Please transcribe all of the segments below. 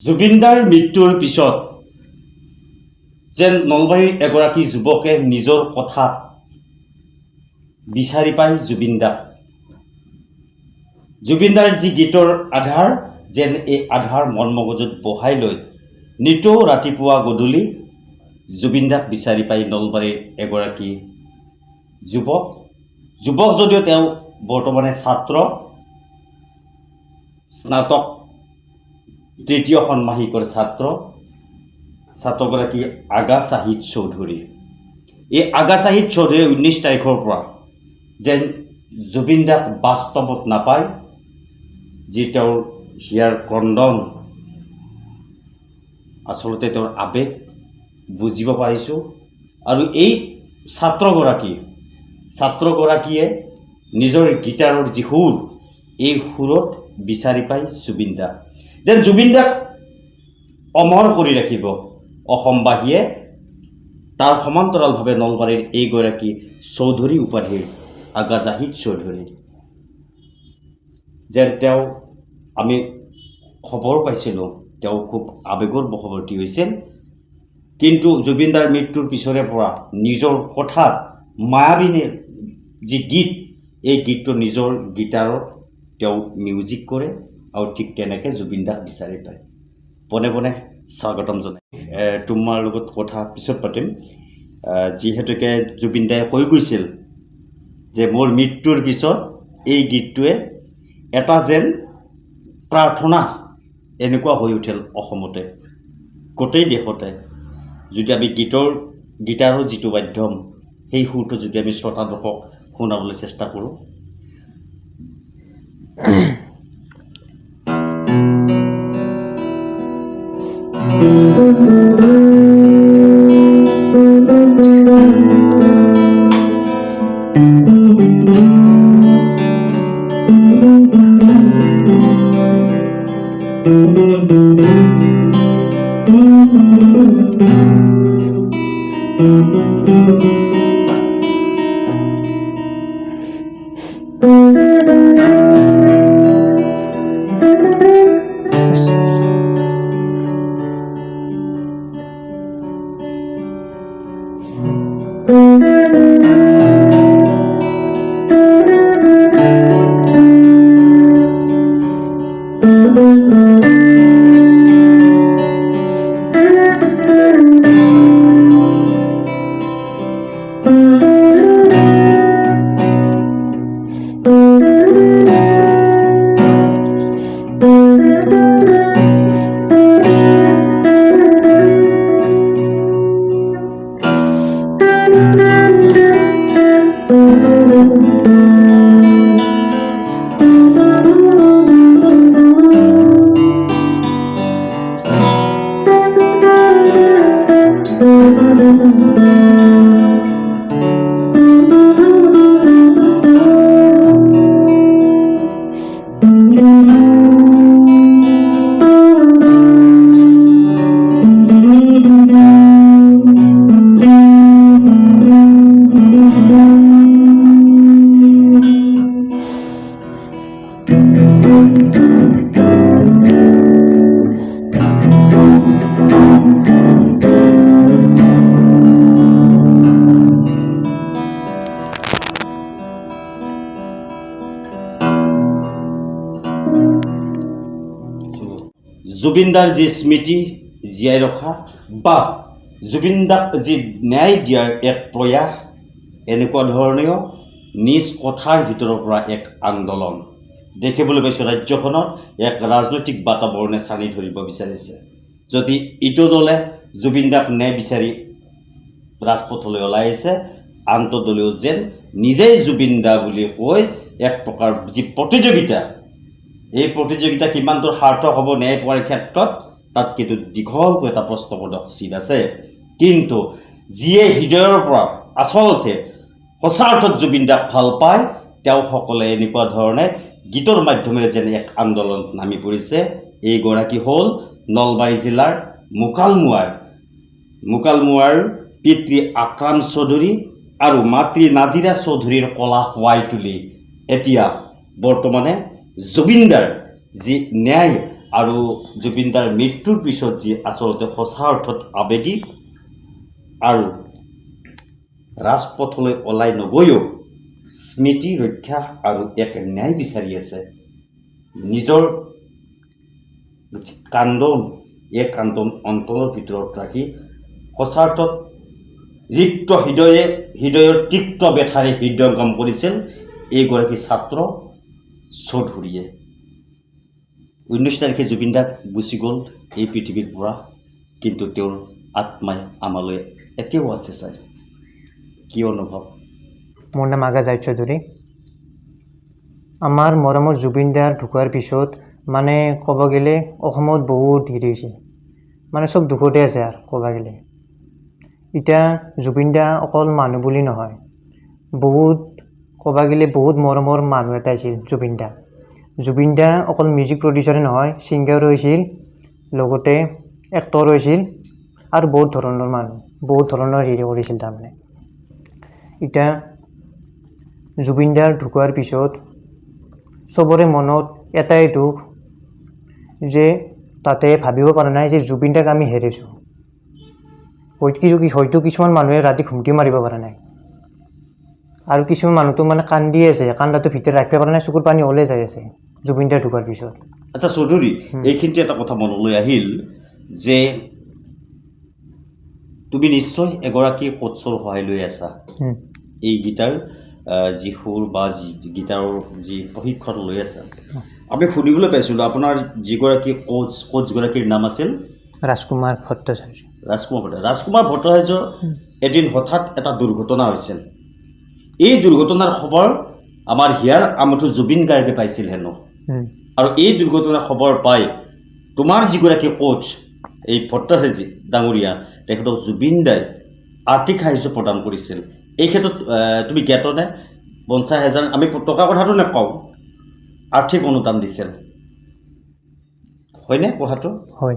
জুবিনদাৰ মৃত্যুৰ পিছত যেন নলবাৰীৰ এগৰাকী যুৱকে নিজৰ কথা বিচাৰি পায় জুবিনদাৰ যি গীতৰ আধাৰ যেন এই আধাৰ মন মগজুত বহাই লৈ নিতৌ ৰাতিপুৱা গধূলি জুবিনদাক বিচাৰি পায় নলবাৰীৰ এগৰাকী যুৱক যদিও তেওঁ বৰ্তমানে ছাত্ৰ স্নাতক তৃতীয় ষান্মাসিকৰ ছাত্ৰগৰাকী আগা চাহিদ চৌধুৰী। এই আগা চাহিদ চৌধুৰীয়ে 19 তাৰিখৰ পৰা যেন জুবিনদাক বাস্তৱত নাপায়, যি তেওঁৰ হিয়াৰ ক্ৰন্দন, আচলতে তেওঁৰ আৱেগ বুজিব পাৰিছোঁ। আৰু এই ছাত্ৰগৰাকীয়ে নিজৰ গীটাৰৰ যি সুৰ, এই সুৰত বিচাৰি পায় জুবিনদাক, যেন জুবিনদাক অমৰ কৰি ৰাখিব অসমবাসীয়ে। তাৰ সমান্তৰালভাৱে নলবাৰীৰ এইগৰাকী চৌধুৰী উপাধিৰ আগা জাহিদ চৌধুৰী, যেন তেওঁ আমি খবৰ পাইছিলোঁ তেওঁ খুব আৱেগৰ বশৱৰ্তী হৈছিল, কিন্তু জুবিনদাৰ মৃত্যুৰ পিছৰে পৰা নিজৰ কথাত মায়াবিনীৰ যি গীত, এই গীতটো নিজৰ গীটাৰত তেওঁ মিউজিক কৰে আৰু ঠিক তেনেকৈ জুবিনদাক বিচাৰি পায়। পোনে পোনে স্বাগতম জনাই তোমাৰ লগত কথা পিছত পাতিম। যিহেতুকে জুবিনদাই কৈ গৈছিল যে মোৰ মৃত্যুৰ পিছত এই গীতটোৱে এটা যেন প্ৰাৰ্থনা এনেকুৱা হৈ উঠিল অসমতে, গোটেই দেশতে। যদি আমি গীটাৰৰ যিটো মাধ্যম, সেই সুৰটো যদি আমি শ্ৰোতা দৰ্শক শুনাবলৈ চেষ্টা কৰোঁ। জুবিনদাৰ যি স্মৃতি জীয়াই ৰখা বা জুবিনদাক যি ন্যায় দিয়াৰ এক প্ৰয়াস, এনেকুৱা ধৰণেও নিজ কথাৰ ভিতৰৰ পৰা এক আন্দোলন দেখিবলৈ পাইছোঁ। ৰাজ্যখনত এক ৰাজনৈতিক বাতাবৰণে চানি ধৰিব বিচাৰিছে। যদি ইটো দলে জুবিনদাক ন্যায় বিচাৰি ৰাজপথলৈ ওলাই আহিছে, আনটো দলেও যেন নিজেই জুবিনদা বুলি কৈ এক প্ৰকাৰ যি প্ৰতিযোগিতা, এই প্ৰতিযোগিতা কিমান দূৰ সাৰ্থক হ'ব ন্যায় পোৱাৰ ক্ষেত্ৰত, তাত কিন্তু দীঘলকৈ এটা প্ৰশ্নবোধক চিন আছে। কিন্তু যিয়ে হৃদয়ৰ পৰা আচলতে সঁচা অৰ্থত জুবিনদাক ভাল পায়, তেওঁসকলে এনেকুৱা ধৰণে গীতৰ মাধ্যমেৰে যেন এক আন্দোলন নামি পৰিছে। এইগৰাকী হ'ল নলবাৰী জিলাৰ মোকালমোৱাৰ পিতৃ আকৰাম চৌধুৰী আৰু মাতৃ নাজিৰা চৌধুৰীৰ কলা হোৱাই তুলি এতিয়া বৰ্তমানে জুবিনদাৰ যি ন্যায় আৰু জুবিনদাৰ মৃত্যুৰ পিছত যি আচলতে সঁচা অৰ্থত আৱেগিক আৰু ৰাজপথলৈ ওলাই নগৈও স্মৃতি ৰক্ষা আৰু এক ন্যায় বিচাৰি আছে নিজৰ কান্দন এই কান্দন অন্তৰৰ ভিতৰত ৰাখি সঁচা অৰ্থত ৰিক্ত হৃদয়ৰ তিক্ত বেথাৰে হৃদয়ংগম কৰিছিল এইগৰাকী ছাত্ৰ চৌধুৰীয়ে 19 তাৰিখে জুবিনদাক গুচি গ'ল এই পৃথিৱীৰ পৰা কিন্তু তেওঁৰ আত্মাই আমালৈ এতিয়াও আছে ছাৰ কি অনুভৱ মোৰ নাম আগা জাহিদ চৌধুৰী আমাৰ মৰমৰ জুবিনদাৰ ঢুকোৱাৰ পিছত মানে ক'ব গ'লে অসমত বহুত হেৰি হৈছে মানে চব দুখতে আছে আৰু ক'ব গ'লে এতিয়া জুবিনদা অকল মানুহ বুলি নহয় বহুত ক'ব গ'লে বহুত মৰমৰ মানুহ এটা আছিল জুবিনদা অকল মিউজিক প্ৰডিউচাৰে নহয় ছিংগাৰো হৈছিল লগতে এক্টৰ হৈছিল আৰু বহুত ধৰণৰ মানুহ বহুত ধৰণৰ হেৰি কৰিছিল তাৰমানে এতিয়া জুবিনদাৰ ঢুকোৱাৰ পিছত চবৰে মনত এটাই দুখ যে তাতে ভাবিব পৰা নাই যে জুবিনদাক আমি হেৰাইছোঁ হয়তো কিছুমান মানুহে ৰাতি ঘুমটি মাৰিব পৰা নাই আৰু কিছুমান মানুহটো মানে কান্দি আছে কান্দাটো ভিতৰত ৰাখিব পৰা নাই চকুৰ পানী ওলাই যাই আছে জুবিনদাৰ ঢুকোৱাৰ পিছত আচ্ছা চৌধুৰী এইখিনিতে এটা কথা মনলৈ আহিল যে তুমি নিশ্চয় এগৰাকী কোচৰ সহায় লৈ আছা এই গীটাৰ যি সুৰ বা গীটাৰৰ যি প্ৰশিক্ষণ লৈ আছা আমি শুনিবলৈ পাইছিলোঁ আপোনাৰ যিগৰাকী কোচগৰাকীৰ নাম আছিল ৰাজকুমাৰ ভট্টাচাৰ্য ৰাজকুমাৰ ভট্টাচাৰ্য এদিন হঠাৎ এটা দুৰ্ঘটনা হৈছিল এই দুৰ্ঘটনাৰ খবৰ আমাৰ হিয়াৰ আমঠু জুবিন গাৰ্গে পাইছিল হেনো আৰু এই দুৰ্ঘটনাৰ খবৰ পাই তোমাৰ যিগৰাকী কোচ এই ভট্টাচাৰ্য ডাঙৰীয়া তেখেতক জুবিনদাই আৰ্থিক সাহায্য প্ৰদান কৰিছিল এই ক্ষেত্ৰত তুমি জ্ঞাতনে 50,000 আমি টকাৰ কথাটো নকওঁ আৰ্থিক অনুদান দিছিল হয়নে কথাটো হয়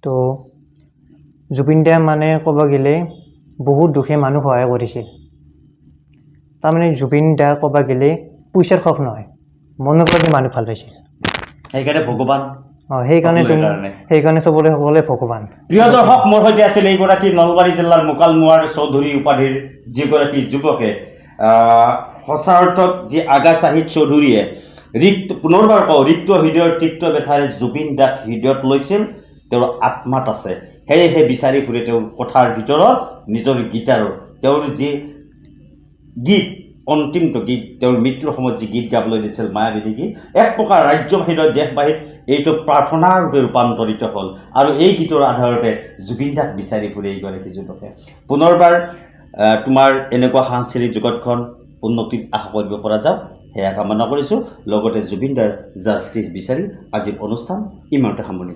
তো জুবিনদা মানে ক'ব গ'লে বহুত দুখীয়া মানুহ সহায় কৰিছিল তাৰমানে জুবিনদা ক'ব গ'লে পইচাৰ খক নহয় মনৰ পৰা মানুহ ভাল পাইছিল সেইকাৰণে ভগৱান সেইকাৰণে চবৰে সকলোৱে ভগৱান প্ৰিয় দৰ্শক মোৰ সৈতে আছিল এইগৰাকী নলবাৰী জিলাৰ মোকালমোৱাৰ চৌধুৰী উপাধিৰ যিগৰাকী যুৱকে সঁচা অৰ্থত যি আগা জাহিদ চৌধুৰীয়ে পুনৰবাৰ কওঁ ৰিক্ত হৃদয়ৰ তিক্ত বেথাৰে জুবিনদাক হৃদয়ত লৈছিল তেওঁৰ আত্মাত আছে সেয়েহে বিচাৰি ফুৰে তেওঁৰ কথাৰ ভিতৰত নিজৰ গীটাৰৰ তেওঁৰ যি গীত অন্তিমটো গীত তেওঁৰ মৃত্যুৰ সময়ত যি গীত গাবলৈ দিছিল মায়াবিনী গীত এক প্ৰকাৰ ৰাজ্যবাহিৰত দেশবাহিৰত এইটো প্ৰাৰ্থনাৰ ৰূপে ৰূপান্তৰিত হ'ল আৰু এই গীতৰ আধাৰতে জুবিনদাক বিচাৰি ফুৰে এইগৰাকী যুৱকে পুনৰবাৰ তোমাৰ এনেকুৱা সাংস্কৃতিক জগতখন উন্নতিত আশা কৰিব পৰা যাওক সেয়া কামনা কৰিছোঁ লগতে জুবিনদাৰ জাষ্টিছ বিচাৰি আজিৰ অনুষ্ঠান ইমানতে সামৰণি